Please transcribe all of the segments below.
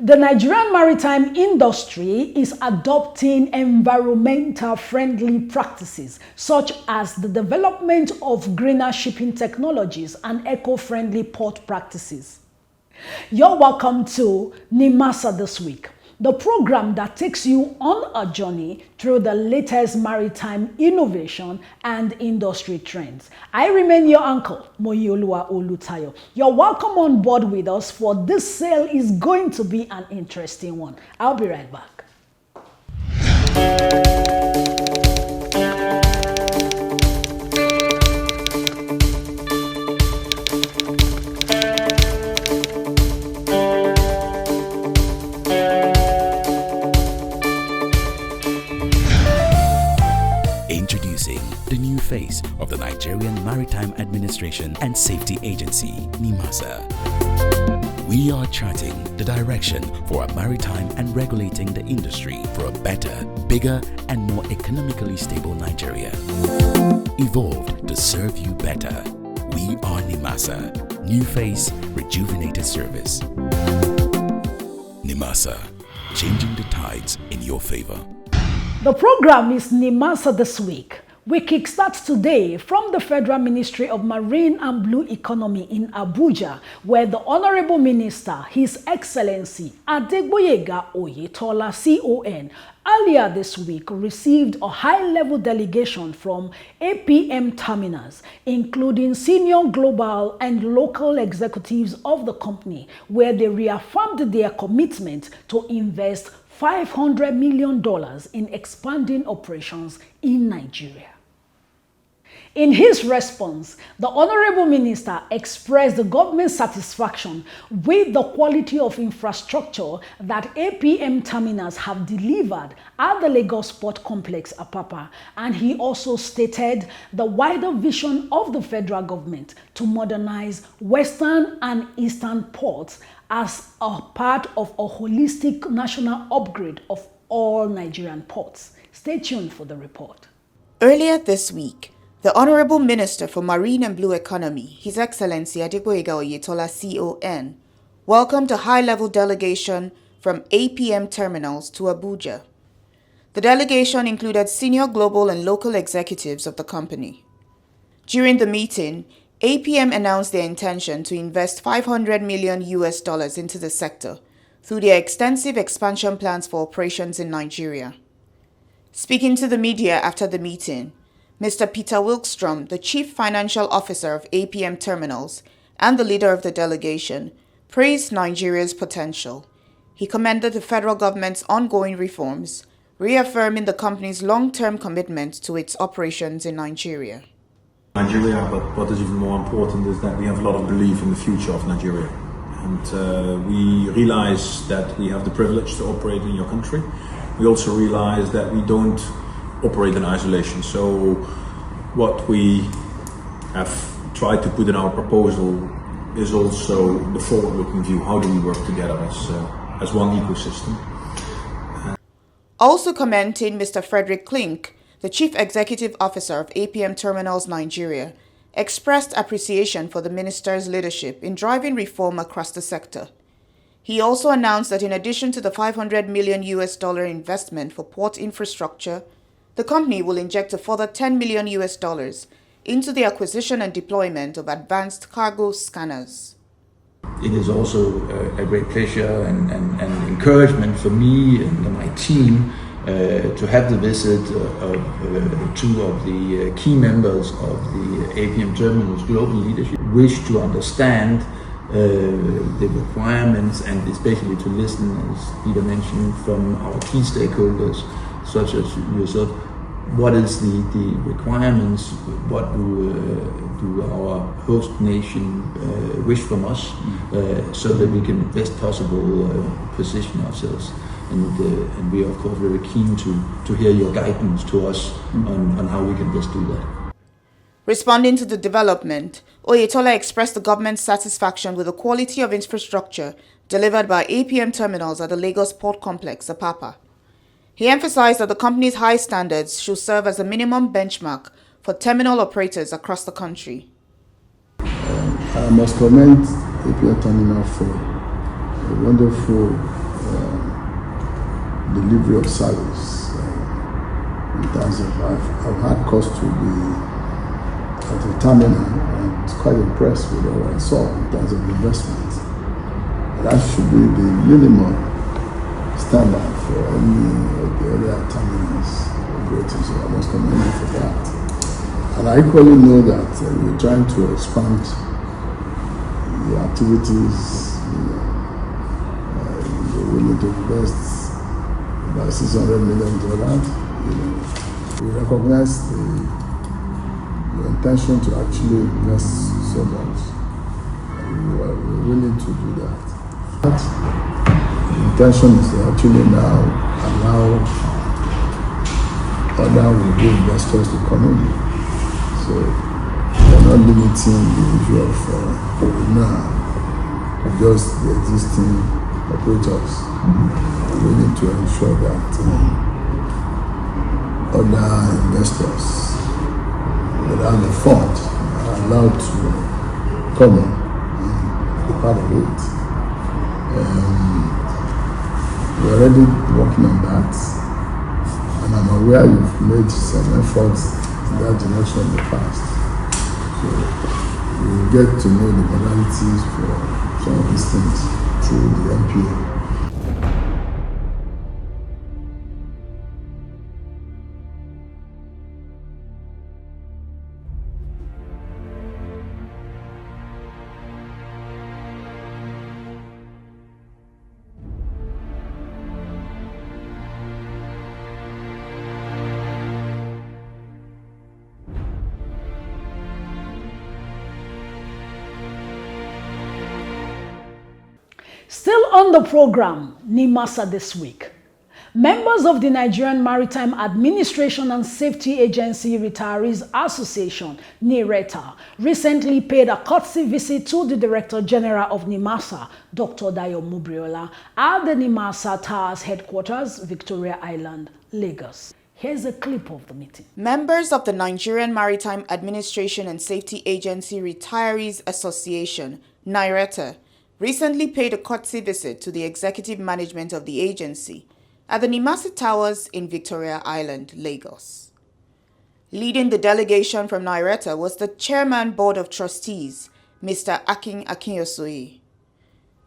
The Nigerian maritime industry is adopting environmental-friendly practices such as the development of greener shipping technologies and eco-friendly port practices. You're welcome to Nimasa this week, the program that takes you on a journey through the latest maritime innovation and industry trends. I remain your uncle, Moyoluwa Olutayo. You're welcome on board with us, for this sail is going to be an interesting one. I'll be right back. Introducing the new face of the Nigerian Maritime Administration and Safety Agency, Nimasa. We are charting the direction for a maritime and regulating the industry for a better, bigger, and more economically stable Nigeria. Evolved to serve you better. We are Nimasa. New face, rejuvenated service. Nimasa, changing the tides in your favor. The program is Nimasa this week. We kickstart today from the Federal Ministry of Marine and Blue Economy in Abuja, where the Honourable Minister, His Excellency Adegboyega Oyetola, CON, earlier this week received a high-level delegation from APM terminals, including senior global and local executives of the company, where they reaffirmed their commitment to invest $500 million in expanding operations in Nigeria. In his response, the Honourable Minister expressed the government's satisfaction with the quality of infrastructure that APM terminals have delivered at the Lagos Port Complex, Apapa, and he also stated the wider vision of the federal government to modernize western and eastern ports as a part of a holistic national upgrade of all Nigerian ports. Stay tuned for the report. Earlier this week, the Honourable Minister for Marine and Blue Economy, His Excellency Adegboyega Oyetola, CON, welcomed a high-level delegation from APM terminals to Abuja. The delegation included senior global and local executives of the company. During the meeting, APM announced their intention to invest $500 million into the sector through their extensive expansion plans for operations in Nigeria. Speaking to the media after the meeting, Mr. Peter Wilkstrom, the Chief Financial Officer of APM Terminals and the leader of the delegation, praised Nigeria's potential. He commended the federal government's ongoing reforms, reaffirming the company's long-term commitment to its operations in Nigeria. Nigeria, but what is even more important is that we have a lot of belief in the future of Nigeria. And we realize that we have the privilege to operate in your country. We also realize that we don't operate in isolation. So what we have tried to put in our proposal is also the forward-looking view. How do we work together as one ecosystem? Also commenting, Mr. Frederick Klink, the Chief Executive Officer of APM Terminals Nigeria, expressed appreciation for the minister's leadership in driving reform across the sector. He also announced that in addition to the $500 million investment for port infrastructure, the company will inject a further $10 million into the acquisition and deployment of advanced cargo scanners. It is also a great pleasure and encouragement for me and my team to have the visit of two of the key members of the APM Terminals global leadership. Wish to understand the requirements and especially to listen, as Peter mentioned, from our key stakeholders such as yourself. What is the requirements? What do our host nation wish from us, so that we can best possible position ourselves? And we are of course very keen to hear your guidance to us on how we can best do that. Responding to the development, Oyetola expressed the government's satisfaction with the quality of infrastructure delivered by APM terminals at the Lagos Port Complex, Apapa. He emphasized that the company's high standards should serve as a minimum benchmark for terminal operators across the country. I must commend APM Terminal for a wonderful delivery of service. In terms of, I've had cost to be at the terminal, and I was quite impressed with what I saw in terms of investment. That should be the minimum standard for any of the other terminals operating, so I must commend you for that. And I equally know that we're trying to expand the activities, we're willing to invest about $600 million. We recognize the intention to actually invest so much. We're willing to do that. But the intention is to actually now allow other investors to come in. So we're not limiting the issue of now, just the existing operators. We need to ensure that other investors that have the fund are allowed to come in and be part of it. We're already working on that, and I'm aware you've made some efforts in that direction in the past. So we'll get to know the modalities for some of these things through the MPA. Still on the program, Nimasa this week. Members of the Nigerian Maritime Administration and Safety Agency Retirees Association, NIRETA, recently paid a courtesy visit to the Director General of Nimasa, Dr. Dayo Mubriola, at the Nimasa Towers headquarters, Victoria Island, Lagos. Here's a clip of the meeting. Members of the Nigerian Maritime Administration and Safety Agency Retirees Association, NIRETA, recently paid a courtesy visit to the executive management of the agency at the Nimasa Towers in Victoria Island, Lagos. Leading the delegation from NIRETA was the Chairman Board of Trustees, Mr. Akin Akinyosoye.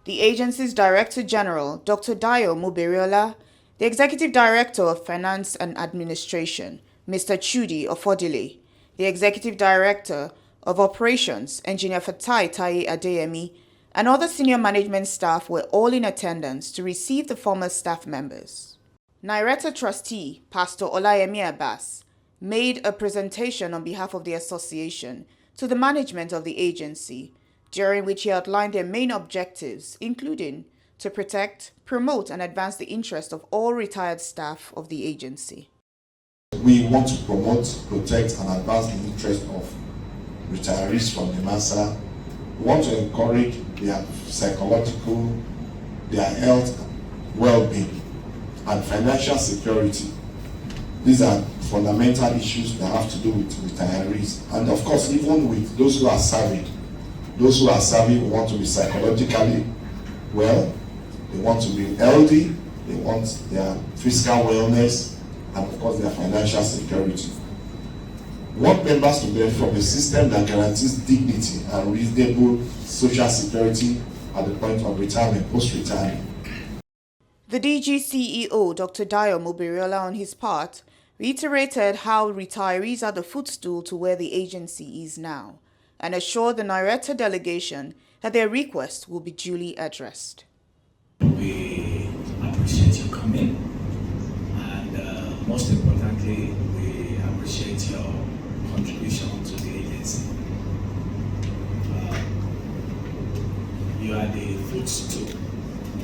The agency's Director General, Dr. Dayo Mubriola, the Executive Director of Finance and Administration, Mr. Chudi Ofodile, the Executive Director of Operations, Engineer Fatai Taye Adeyemi, and other senior management staff were all in attendance to receive the former staff members. NIRETA trustee, Pastor Olayemi Abbas, made a presentation on behalf of the association to the management of the agency, during which he outlined their main objectives, including to protect, promote, and advance the interest of all retired staff of the agency. We want to promote, protect, and advance the interest of retirees from Nimasa. We want to encourage their psychological, their health, well-being, and financial security. These are fundamental issues that have to do with retirees. And of course, even with those who are serving. Those who are serving want to be psychologically well, they want to be healthy, they want their physical wellness, and of course their financial security. We want members to benefit from a system that guarantees dignity and reasonable social security at the point of retirement, post-retirement. The DG CEO, Dr. Dayo Mubriola, on his part, reiterated how retirees are the footstool to where the agency is now, and assured the NIRETA delegation that their requests will be duly addressed. We appreciate your coming, and most importantly, we appreciate your contribution to the agency. You are the footstool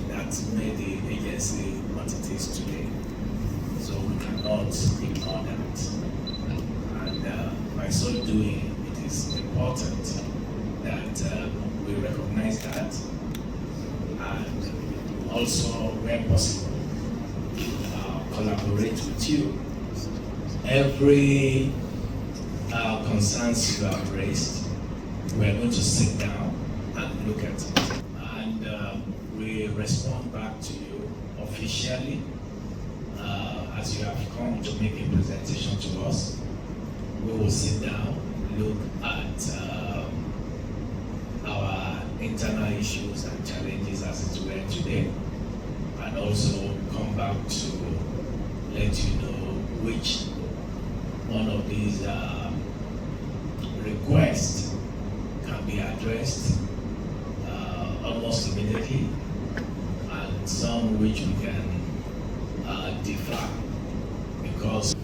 that made the agency what it is today, so we cannot ignore that. And by so doing, it is important that we recognize that, and also, where possible, collaborate with you. Every concerns you have raised, we're going to sit down and look at it. And we respond back to you officially as you have come to make a presentation to us, we will sit down, look at our internal issues and challenges as it were today, and also come back to let you know which one of these requests can be addressed almost immediately, and some which we can defer, because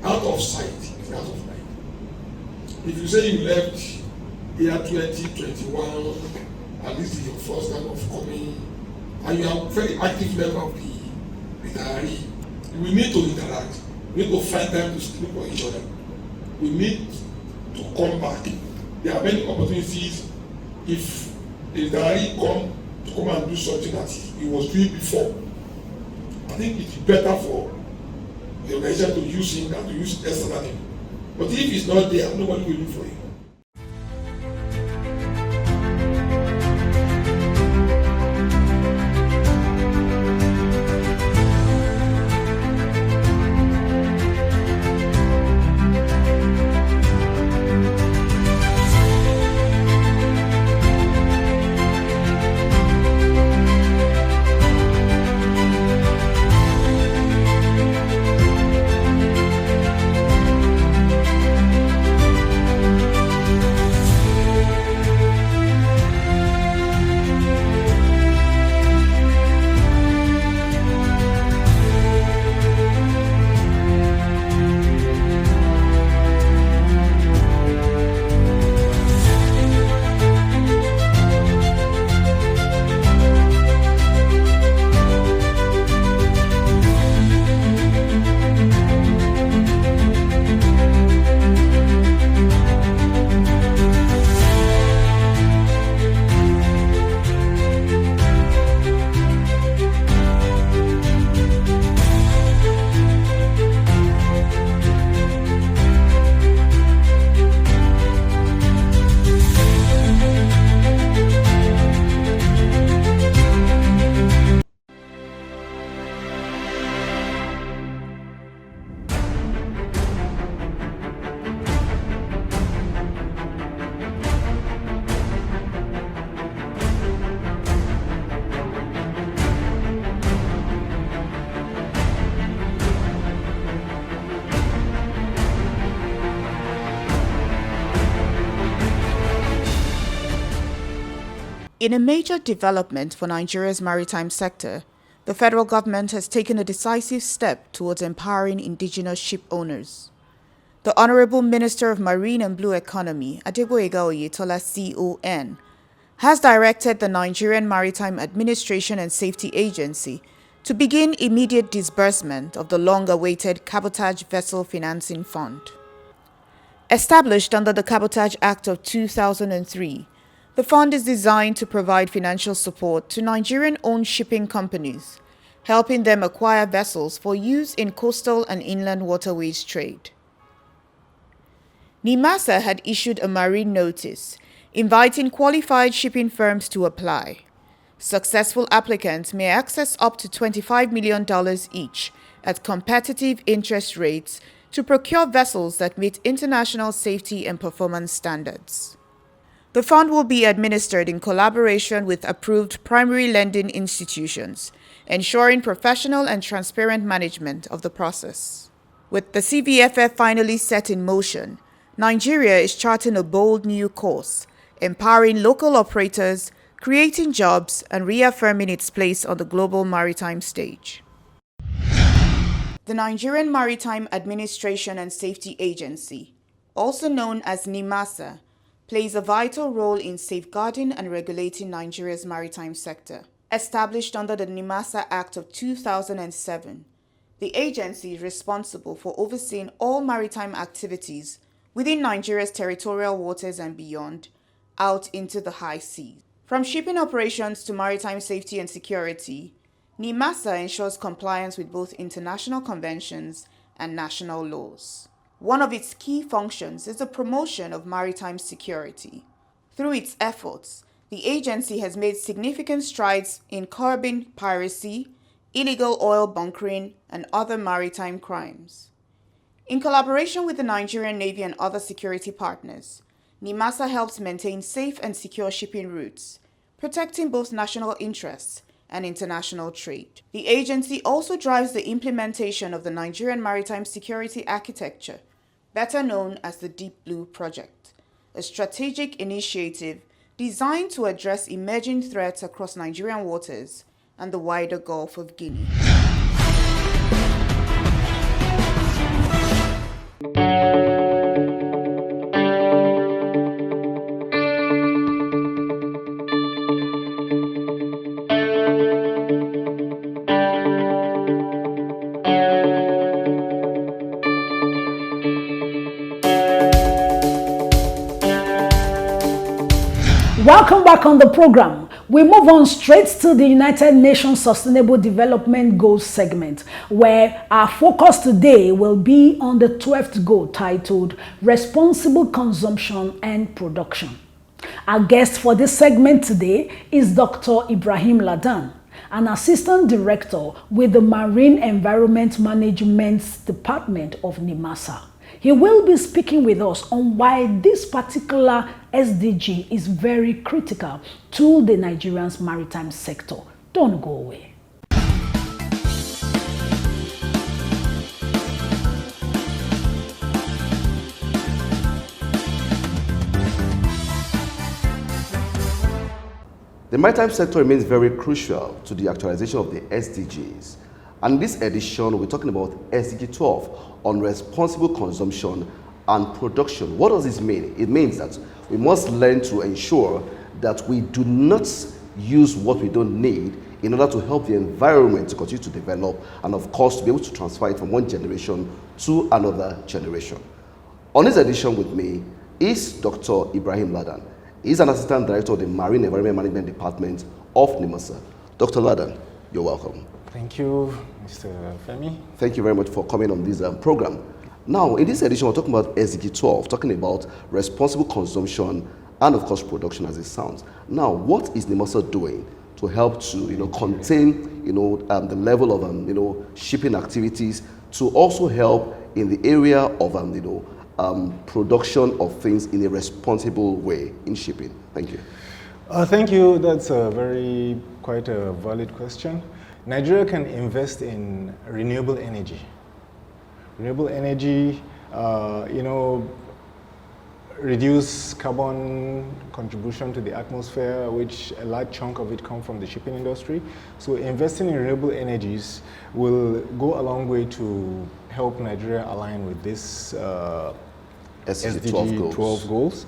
out of sight is out of mind. If you say you left year 2021, and this is your first time of coming, and you are a very active member of the retiree, we need to interact. We need to find time to speak for each other. We need to come back. There are many opportunities if the retiree come and do something that he was doing before. I think it's better for the organization to use him than to use externally. But if he's not there, nobody will look for him. In a major development for Nigeria's maritime sector, the federal government has taken a decisive step towards empowering indigenous ship owners. The Honourable Minister of Marine and Blue Economy, Adegboyega Oyetola CON, has directed the Nigerian Maritime Administration and Safety Agency to begin immediate disbursement of the long-awaited Cabotage Vessel Financing Fund. Established under the Cabotage Act of 2003, the fund is designed to provide financial support to Nigerian-owned shipping companies, helping them acquire vessels for use in coastal and inland waterways trade. Nimasa had issued a marine notice inviting qualified shipping firms to apply. Successful applicants may access up to $25 million each at competitive interest rates to procure vessels that meet international safety and performance standards. The fund will be administered in collaboration with approved primary lending institutions, ensuring professional and transparent management of the process. With the CVFF finally set in motion, Nigeria is charting a bold new course, empowering local operators, creating jobs, and reaffirming its place on the global maritime stage. The Nigerian Maritime Administration and Safety Agency, also known as Nimasa, plays a vital role in safeguarding and regulating Nigeria's maritime sector. Established under the Nimasa Act of 2007, the agency is responsible for overseeing all maritime activities within Nigeria's territorial waters and beyond, out into the high seas. From shipping operations to maritime safety and security, Nimasa ensures compliance with both international conventions and national laws. One of its key functions is the promotion of maritime security. Through its efforts, the agency has made significant strides in curbing piracy, illegal oil bunkering, and other maritime crimes. In collaboration with the Nigerian Navy and other security partners, Nimasa helps maintain safe and secure shipping routes, protecting both national interests and international trade. The agency also drives the implementation of the Nigerian Maritime Security Architecture, better known as the Deep Blue Project, a strategic initiative designed to address emerging threats across Nigerian waters and the wider Gulf of Guinea. Welcome back on the program. We move on straight to the United Nations Sustainable Development Goals segment, where our focus today will be on the 12th goal titled Responsible Consumption and Production. Our guest for this segment today is Dr. Ibrahim Ladan, an Assistant Director with the Marine Environment Management Department of Nimasa. He will be speaking with us on why this particular SDG is very critical to the Nigerian's maritime sector. Don't go away. The maritime sector remains very crucial to the actualization of the SDGs. And in this edition, we're talking about SDG 12 on responsible consumption and production. What does this mean? It means that we must learn to ensure that we do not use what we don't need in order to help the environment to continue to develop and, of course, to be able to transfer it from one generation to another generation. On this edition with me is Dr. Ibrahim Ladan. He's an Assistant Director of the Marine Environment Management Department of Nimasa. Dr. Ladan, you're welcome. Thank you, Mr. Femi. Thank you very much for coming on this program. Now, in this edition, we're talking about SDG 12, talking about responsible consumption and, of course, production as it sounds. Now, what is Nimasa doing to help to, contain, the level of, shipping activities, to also help in the area of, production of things in a responsible way in shipping? Thank you. Thank you. That's quite a valid question. Nigeria can invest in renewable energy. Renewable energy, reduce carbon contribution to the atmosphere, which a large chunk of it comes from the shipping industry. So investing in renewable energies will go a long way to help Nigeria align with this SDG 12 goals.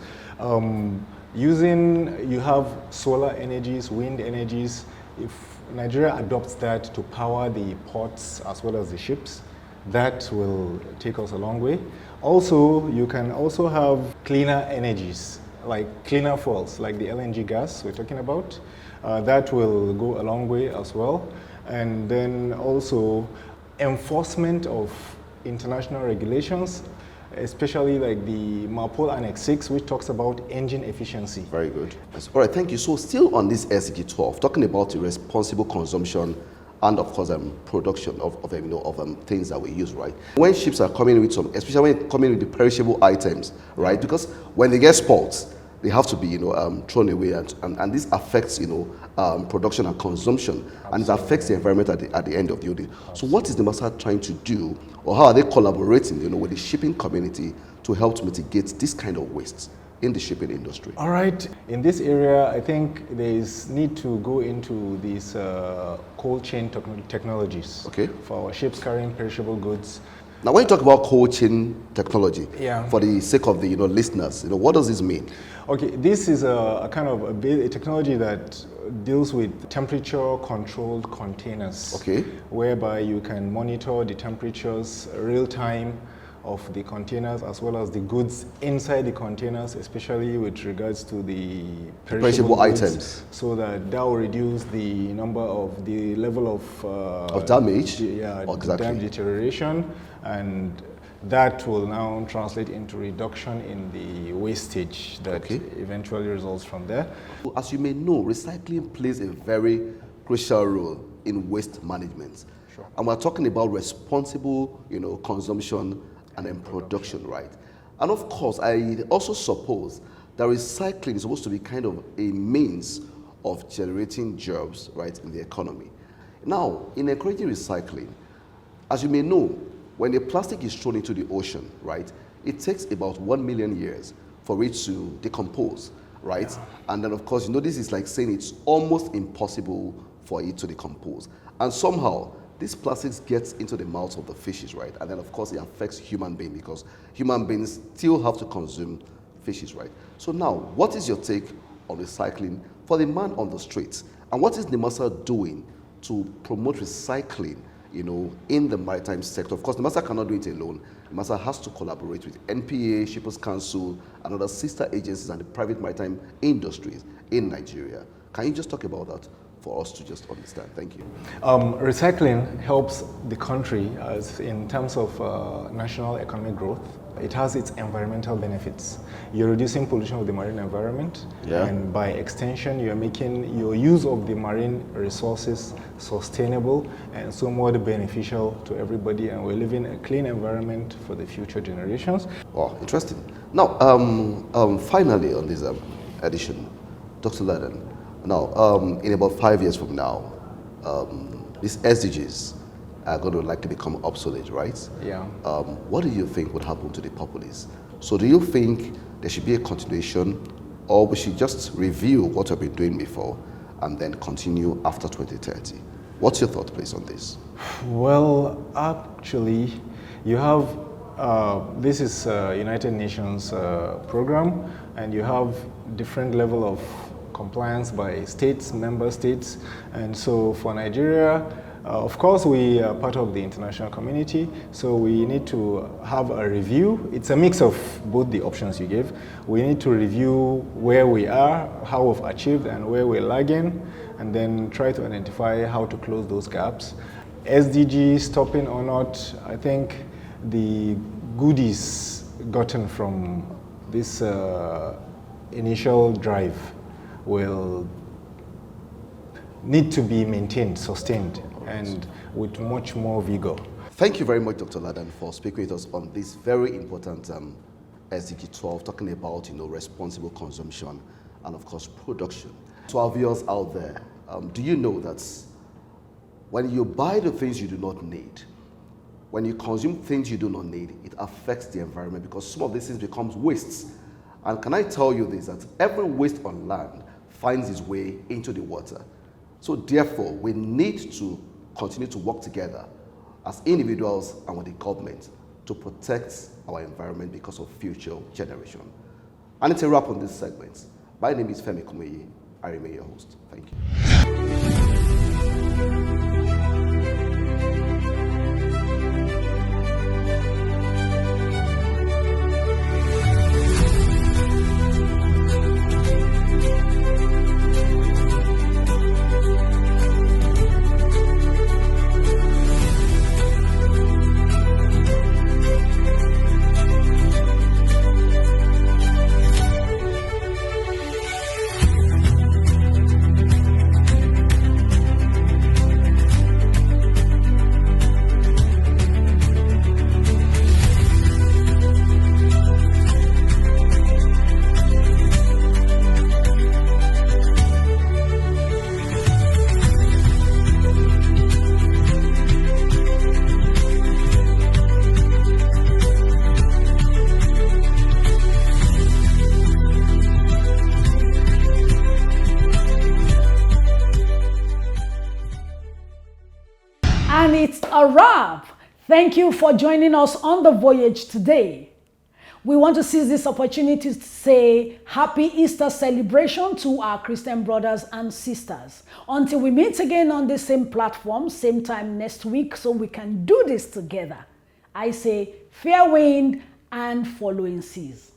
You have solar energies, wind energies. If Nigeria adopts that to power the ports as well as the ships, that will take us a long way. Also, you can also have cleaner energies, like cleaner fuels, like the LNG gas we're talking about. That will go a long way as well. And then also enforcement of international regulations, especially like the MAPOL Annex 6, which talks about engine efficiency. Very good. All right, thank you. So still on this SDG 12, talking about the responsible consumption and, of course, production of things that we use, right? When ships are coming with especially when coming with the perishable items, right? Because when they get spoiled, they have to be, thrown away, and this affects, production and consumption, absolutely, and it affects the environment at the end of the day. So what is Nimasa trying to do, or how are they collaborating, with the shipping community to help to mitigate this kind of waste in the shipping industry? All right. In this area, I think there is need to go into these cold chain technologies, okay, for our ships carrying perishable goods. Now, when you talk about cold chain technology, yeah, for the sake of the listeners, what does this mean? Okay, this is a kind of a technology that deals with temperature-controlled containers, okay, whereby you can monitor the temperatures real time of the containers as well as the goods inside the containers, especially with regards to the perishable items, so that will reduce the level of damage, damage deterioration, and that will now translate into reduction in the wastage that eventually results from there. As you may know, recycling plays a very crucial role in waste management. Sure. And we're talking about responsible, consumption and then production, right? And of course, I also suppose that recycling is supposed to be kind of a means of generating jobs, right, in the economy. Now, in encouraging recycling, as you may know, when the plastic is thrown into the ocean, right, it takes about 1 million years for it to decompose, right? And then, of course, this is like saying it's almost impossible for it to decompose. And somehow, this plastics gets into the mouths of the fishes, right? And then, of course, it affects human beings because human beings still have to consume fishes, right? So now, what is your take on recycling for the man on the streets? And what is Nimasa doing to promote recycling, in the maritime sector? Of course, Nimasa cannot do it alone. Nimasa has to collaborate with NPA, Shippers Council, and other sister agencies and the private maritime industries in Nigeria. Can you just talk about that for us to just understand? Thank you. Recycling helps the country in terms of national economic growth. It has its environmental benefits. You're reducing pollution of the marine environment, and by extension, you're making your use of the marine resources sustainable and somewhat beneficial to everybody, and we're living a clean environment for the future generations. Wow, interesting. Now, finally on this edition, Dr. Ladan, now, in about 5 years from now, these SDGs are going to likely become obsolete, right? Yeah. What do you think would happen to the populace? So do you think there should be a continuation, or we should just review what we've been doing before and then continue after 2030? What's your thought, please, on this? Well, actually, you have, this is United Nations program, and you have different level of compliance by states, member states. And so for Nigeria, of course, we are part of the international community, so we need to have a review. It's a mix of both the options you gave. We need to review where we are, how we've achieved, and where we're lagging, and then try to identify how to close those gaps. SDG, stopping or not, I think the goodies gotten from this initial drive will need to be maintained, sustained, and with much more vigor. Thank you very much, Dr. Ladan, for speaking with us on this very important SDG 12, talking about responsible consumption and, of course, production. To our viewers out there, do you know that when you buy the things you do not need, when you consume things you do not need, it affects the environment because some of these things becomes wastes. And can I tell you this, that every waste on land finds its way into the water. So therefore, we need to continue to work together as individuals and with the government to protect our environment because of future generation. And it's a wrap on this segment. My name is Femi Kumuyi. I remain your host. Thank you. And it's a wrap. Thank you for joining us on the voyage today. We want to seize this opportunity to say Happy Easter celebration to our Christian brothers and sisters. Until we meet again on the same platform, same time next week, so we can do this together. I say fair wind and following seas.